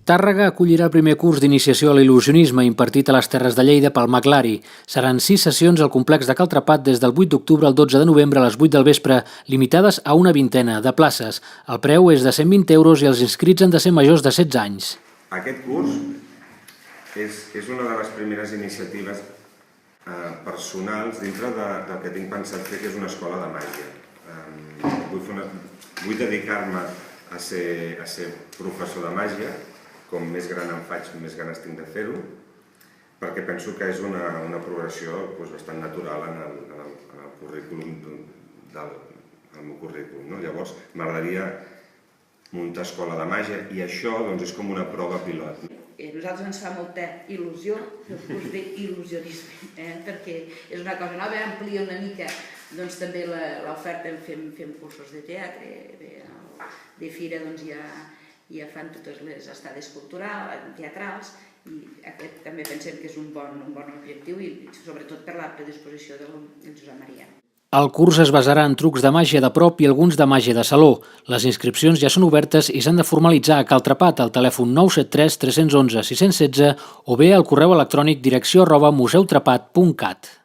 Tàrrega acollirà el primer curs d'iniciació a l'il·lusionisme impartit a les Terres de Lleida pel McLari. Seran 6 sessions al complex de Cal Trepat des del 8 d'octubre al 12 de novembre a les 8 del vespre, limitades a una vintena de places. El preu és de 120 euros i els inscrits han de ser majors de 16 anys. Aquest curs és una de les primeres iniciatives personals dintre del que tinc pensat fer, que és una escola de màgia. Vull dedicar-me a ser professor de màgia. Com més gran em faig, més ganes tinc de fer-ho, perquè penso que és una progressió bastant natural en el currículum del meu currículum. Llavors, m'agradaria muntar escola de màgia i això és com una prova pilot. A nosaltres ens fa molta il·lusió el curs d'il·lusionisme, perquè és una cosa nova, amplia una mica també l'oferta, fem cursos de teatre, de fira ja fan totes les estades culturals, teatrals, i aquest també pensem que és un bon objectiu, i sobretot per la predisposició del Josep Maria. El curs es basarà en trucs de màgia de prop i alguns de màgia de saló. Les inscripcions ja són obertes i s'han de formalitzar a Cal Trepat al telèfon 973 311 616 o bé al correu electrònic direcció@museutrepat.cat.